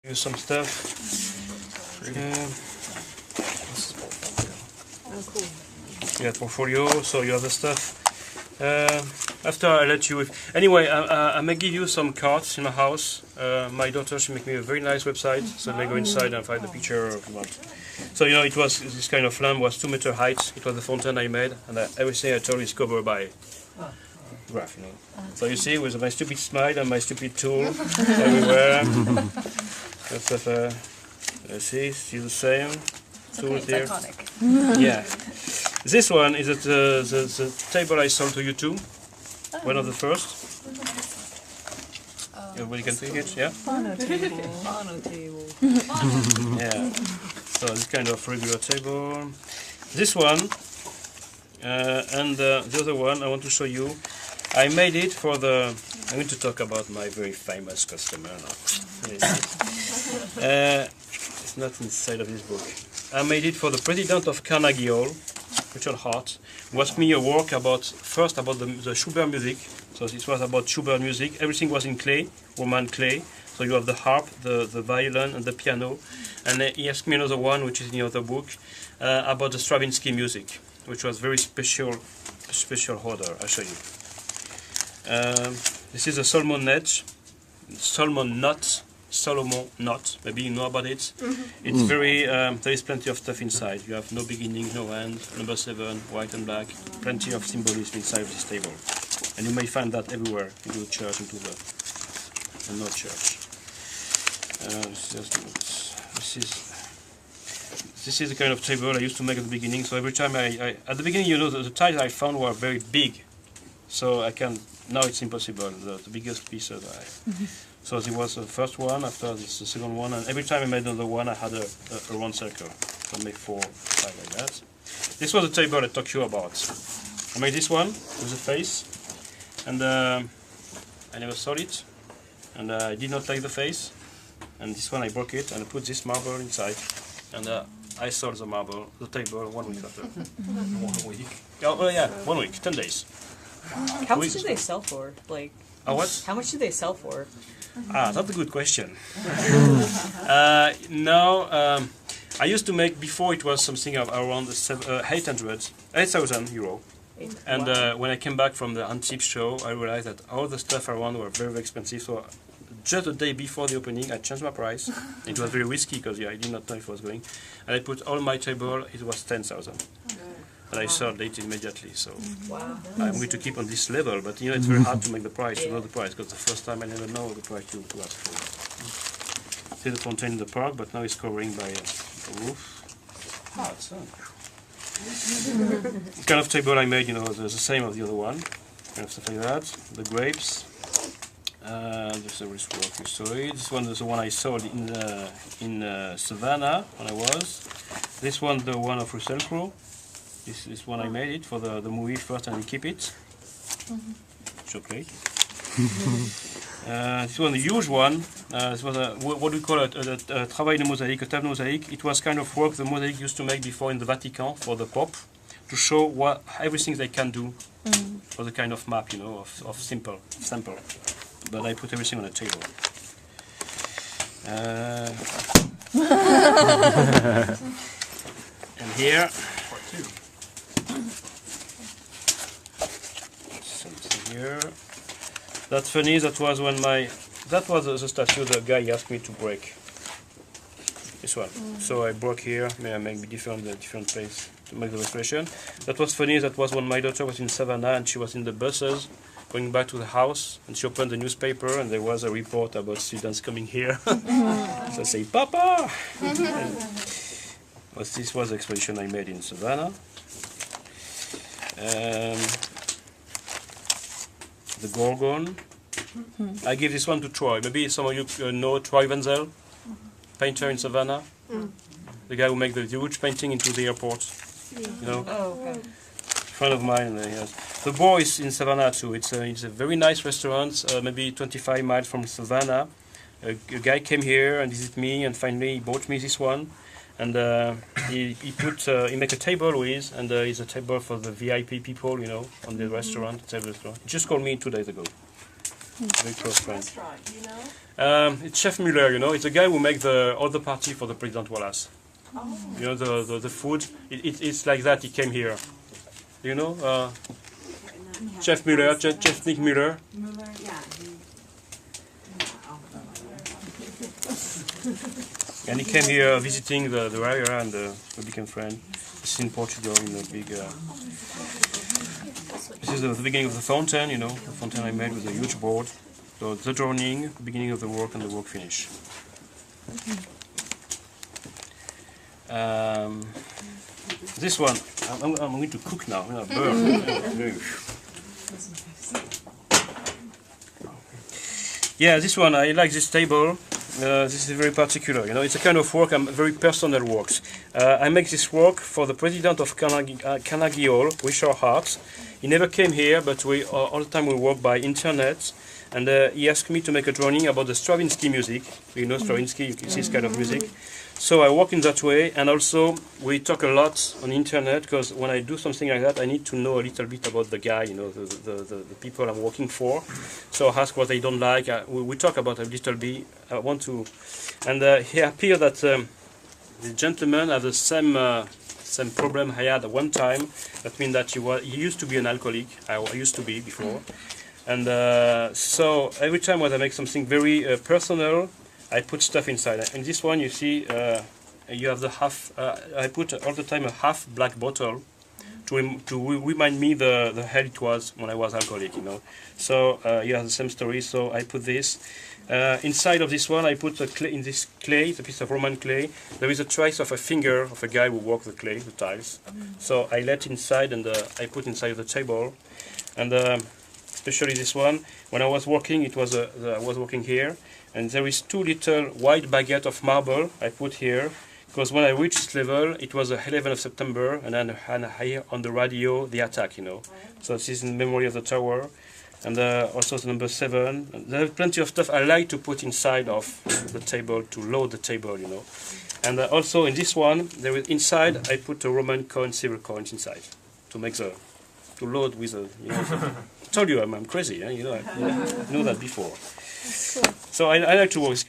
Use some stuff. Oh, cool. Yeah, portfolio. So you have the stuff. After I let you. Anyway, I may give you some cards in my house. My daughter, she make me a very nice website. So let me go inside and find the picture if you want. So it was this kind of lamp was 2 meter height. It was the fountain I made, and everything I told you is covered by graph. So you see, with my stupid smile and my stupid tool everywhere. Let's see the same. Okay, it's here. iconic. Yeah. This one is the table I sold to you too. One of the first. Everybody can take it, yeah? Mono table. Mono table. Yeah. So this kind of regular table. This one and the other one I want to show you. I made it for the. I'm going to talk about my very famous customer now. It's not inside of this book. I made it for the president of Carnegie Hall, Richard Hart. He asked me a work first about the Schubert music. So this was about Schubert music. Everything was in clay, Roman clay. So you have the harp, the violin, and the piano. And he asked me another one, which is in the other book, about the Stravinsky music, which was very special order. I'll show you. This is a Solomon knot. Maybe you know about it. It's very. There is plenty of stuff inside. You have no beginning, no end. Number 7, white and black. Plenty of symbolism inside of this table, and you may find that everywhere into the church, into the no church. This is the kind of table I used to make at the beginning. So every time at the beginning, the tiles I found were very big, so I can. Now it's impossible. The biggest piece of So it was the first one. After this, the second one, and every time I made another one, I had a round circle. So I make 4, 5 like that. This was the table I talked to you about. I made this one with a face, and I never sold it, and I did not like the face. And this one I broke it, and I put this marble inside, and I sold the table 1 week after. 1 week? Oh yeah, 1 week, 10 days. How much do they sell for? Like, what? How much do they sell for? That's a good question. I used to make, before it was something around 8,000 euro. And when I came back from the Antibes show, I realized that all the stuff around were very, very expensive. So just a day before the opening, I changed my price. It was very risky because I did not know if it was going. And I put all my table, it was 10,000. And I sold it immediately, so I'm going to keep on this level, but it's very hard to make the price, to know the price, because the first time I never know the price to ask for. See the fountain in the park, but now it's covering by a roof. It's this kind of table I made, the same as the other one, kind of stuff like that. The grapes, this is work you saw it. This one is the one I sold in Savannah when I was. This one, the one of Russell Crowe. This one I made it for the movie first, and we keep it. Chocolate. This one, the huge one. This was what we call a travail de mosaïque, a table mosaic. It was kind of work the mosaic used to make before in the Vatican for the Pope, to show everything they can do for the kind of map, of sample. But I put everything on a table. And here. Here. That's funny. That was the statue the guy asked me to break. This one. So I broke here. May I make different place to make the restoration. That was funny. That was when my daughter was in Savannah and she was in the buses going back to the house, and she opened the newspaper and there was a report about students coming here. So I say, Papa. This was the exposition I made in Savannah. The Gorgon. I give this one to Troy. Maybe some of you know Troy Wenzel, painter in Savannah. The guy who makes the huge painting into the airport. Oh, okay. Friend of mine. The Boys in Savannah too. It's a very nice restaurant, maybe 25 miles from Savannah. A guy came here and visited me, and finally he bought me this one. And he make a table with, and it's a table for the VIP people, on the restaurant. He just called me 2 days ago. very close friend. Restaurant, do you know? It's Chef Muller, you know. It's the guy who make all the party for the President Wallace. Oh. You know, the food. It's like that. He came here. You know, Chef Muller, Chef Nick Muller. Muller, yeah. And he came here visiting the area, and we became friends. He's in Portugal in a big. This is the beginning of the fountain, you know, the fountain I made with a huge board. So the drawing, the beginning of the work, and the work finish. This one, I'm going to cook now. Burn. Yeah, this one, I like this table. This is very particular, you know, it's a kind of work, very personal works. I make this work for the president of Carnegie Hall, Richard Hart. He never came here, but all the time we work by internet. And he asked me to make a drawing about the Stravinsky music. You know Stravinsky, you can see this kind of music. So I work in that way, and also we talk a lot on internet, because when I do something like that, I need to know a little bit about the guy, you know, the people I'm working for. So I ask what they don't like. We talk about a little bit. I want to, and here appear that the gentleman had the same problem I had at one time. That means that he used to be an alcoholic. I used to be before, and so every time when I make something very personal, I put stuff inside. In this one, you see, you have the half. I put all the time a half black bottle to remind me the hell it was when I was alcoholic, you know. So you have the same story. So I put this inside of this one. I put in this clay, it's a piece of Roman clay. There is a trace of a finger of a guy who walked the clay, the tiles. So I let inside, and I put inside the table, and especially this one. When I was working, I was working here. And there is 2 little white baguettes of marble I put here, because when I reached this level, it was the 11th of September, and then I hear on the radio the attack, you know. So this is in memory of the tower, and also the number 7. And there are plenty of stuff I like to put inside of the table to load the table, you know. And also in this one, there is inside I put a Roman coin, silver coins inside to make to load with a, you know. I told you I'm crazy, you know. I know that before. So I like to work.